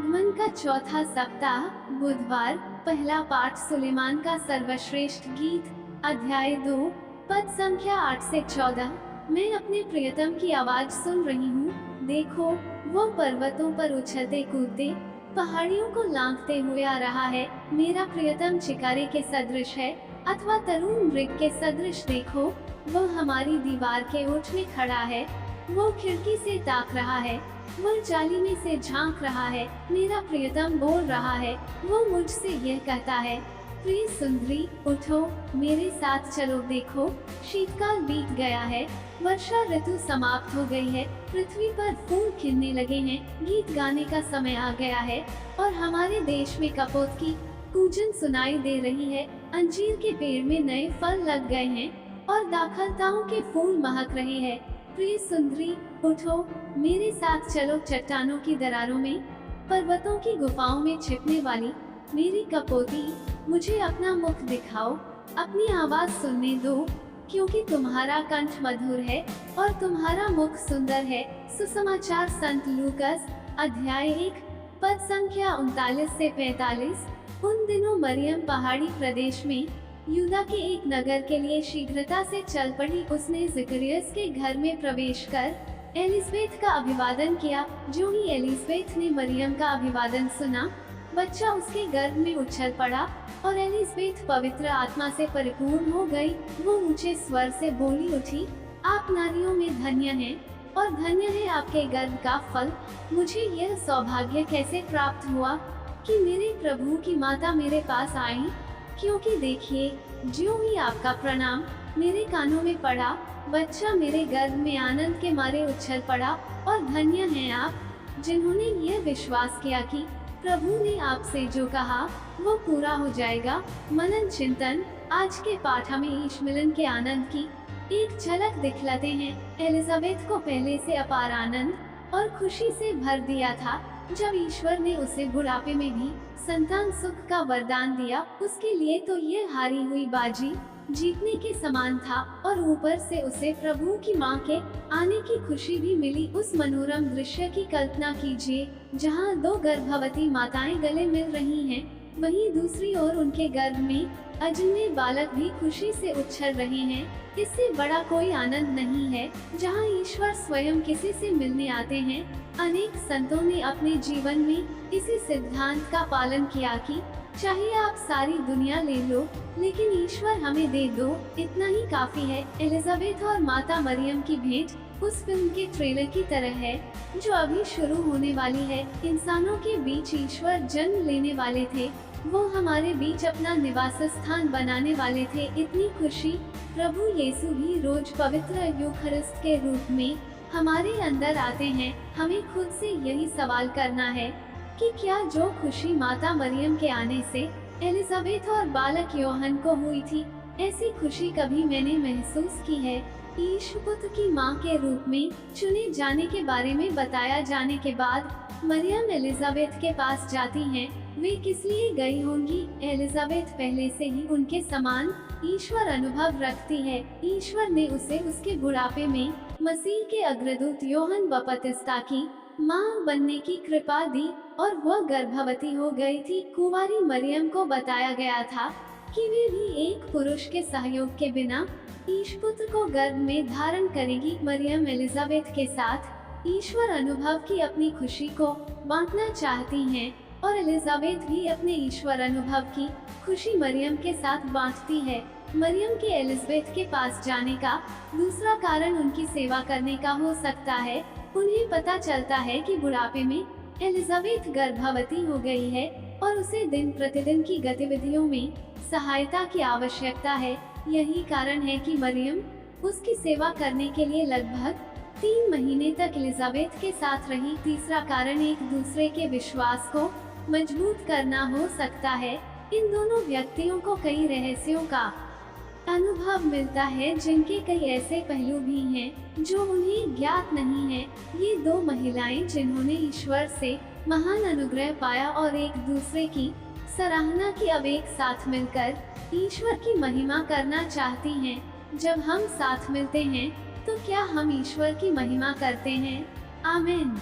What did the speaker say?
आगमन का चौथा सप्ताह, बुधवार। पहला पाठ सुलेमान का सर्वश्रेष्ठ गीत, अध्याय 2, पद संख्या 8 से 14। मैं अपने प्रियतम की आवाज सुन रही हूँ। देखो, वो पर्वतों पर उछलते कूदते, पहाड़ियों को लांघते हुए आ रहा है। मेरा प्रियतम चिकारे के सदृश है, अथवा तरुण मृग के सदृश। देखो, वो हमारी दीवार के ओट में खड़ा है। वो खिड़की से ताक रहा है, वो जाली में से झांक रहा है। मेरा प्रियतम बोल रहा है, वो मुझसे यह कहता है, प्रिय सुंदरी, उठो, मेरे साथ चलो। देखो, शीतकाल बीत गया है, वर्षा ऋतु समाप्त हो गई है, पृथ्वी पर फूल खिलने लगे हैं, गीत गाने का समय आ गया है, और हमारे देश में कपोत की कूजन सुनाई दे रही है। अंजीर के पेड़ में नए फल लग गए हैं, और दाखलताओं के फूल महक रहे हैं। प्रिय सुंदरी, उठो, मेरे साथ चलो चट्टानों की दरारों में, पर्वतों की गुफाओं में छिपने वाली मेरी कपोती, मुझे अपना मुख दिखाओ, अपनी आवाज सुनने दो, क्योंकि तुम्हारा कंठ मधुर है और तुम्हारा मुख सुंदर है। सुसमाचार संत लूकस, अध्याय 1, पद संख्या 39 से 45। उन दिनों मरियम पहाड़ी प्रदेश में यूदा के एक नगर के लिए शीघ्रता से चल पड़ी। उसने ज़करियस के घर में प्रवेश कर एलिज़ाबेथ का अभिवादन किया। जो ही एलिज़ाबेथ ने मरियम का अभिवादन सुना, बच्चा उसके गर्भ में उछल पड़ा, और एलिज़ाबेथ पवित्र आत्मा से परिपूर्ण हो गई। वो ऊंचे स्वर से बोली उठी, आप नारियों में धन्य हैं, और धन्य है आपके गर्भ का फल। मुझे यह सौभाग्य कैसे प्राप्त हुआ कि मेरे प्रभु की माता मेरे पास आई? क्योंकि देखिए, ज्यों ही आपका प्रणाम मेरे कानों में पड़ा, बच्चा मेरे गर्भ में आनंद के मारे उछल पड़ा। और धन्य हैं आप, जिन्होंने यह विश्वास किया कि प्रभु ने आपसे जो कहा वो पूरा हो जाएगा। मनन चिंतन। आज के पाठ हमें ईश मिलन के आनंद की एक झलक दिखलाते हैं। एलिज़ाबेथ को पहले से अपार आनंद और खुशी से भर दिया था, जब ईश्वर ने उसे बुढ़ापे में भी संतान सुख का वरदान दिया। उसके लिए तो ये हारी हुई बाजी जीतने के समान था, और ऊपर से उसे प्रभु की मां के आने की खुशी भी मिली। उस मनोरम दृश्य की कल्पना कीजिए, जहां दो गर्भवती माताएं गले मिल रही हैं, वहीं दूसरी ओर उनके गर्भ में अजन्मे बालक भी खुशी से उछल रहे हैं। इससे बड़ा कोई आनंद नहीं है, जहां ईश्वर स्वयं किसी से मिलने आते हैं। अनेक संतों ने अपने जीवन में इसी सिद्धांत का पालन किया कि चाहे आप सारी दुनिया ले लो, लेकिन ईश्वर हमें दे दो, इतना ही काफी है। एलिज़ाबेथ और माता मरियम की भेंट उस फिल्म के ट्रेलर की तरह है, जो अभी शुरू होने वाली है। इंसानों के बीच ईश्वर जन्म लेने वाले थे, वो हमारे बीच अपना निवास स्थान बनाने वाले थे। इतनी खुशी, प्रभु यीशु भी रोज पवित्र यूखरिस्ट के रूप में हमारे अंदर आते हैं। हमें खुद से यही सवाल करना है कि क्या जो खुशी माता मरियम के आने से एलिज़ाबेथ और बालक योहन को हुई थी, ऐसी खुशी कभी मैंने महसूस की है? यीशु पुत्र की मां के रूप में चुने जाने के बारे में बताया जाने के बाद मरियम एलिज़ाबेथ के पास जाती हैं। वे किस लिए गई होंगी? एलिज़ाबेथ पहले से ही उनके समान ईश्वर अनुभव रखती है। ईश्वर ने उसे उसके बुढ़ापे में मसीह के अग्रदूत योहन बपतिस्ता की मां बनने की कृपा दी, और वह गर्भवती हो गई थी। कुंवारी मरियम को बताया गया था कि वे भी एक पुरुष के सहयोग के बिना ईश पुत्र को गर्भ में धारण करेगी। मरियम एलिज़ाबेथ के साथ ईश्वर अनुभव की अपनी खुशी को बांटना चाहती हैं, और एलिज़ाबेथ भी अपने ईश्वर अनुभव की खुशी मरियम के साथ बांटती है। मरियम के एलिज़ाबेथ के पास जाने का दूसरा कारण उनकी सेवा करने का हो सकता है। उन्हें पता चलता है कि बुढ़ापे में एलिज़ाबेथ गर्भवती हो गई है, और उसे दिन प्रतिदिन की गतिविधियों में सहायता की आवश्यकता है। यही कारण है कि मरियम उसकी सेवा करने के लिए लगभग 3 महीने तक एलिज़ाबेथ के साथ रही। तीसरा कारण एक दूसरे के विश्वास को मजबूत करना हो सकता है। इन दोनों व्यक्तियों को कई रहस्यों का अनुभव मिलता है, जिनके कई ऐसे पहलू भी हैं जो उन्हें ज्ञात नहीं है। ये दो महिलाएं जिन्होंने ईश्वर से महान अनुग्रह पाया और एक दूसरे की सराहना की, अब एक साथ मिलकर ईश्वर की महिमा करना चाहती हैं। जब हम साथ मिलते हैं, तो क्या हम ईश्वर की महिमा करते हैं? आमीन।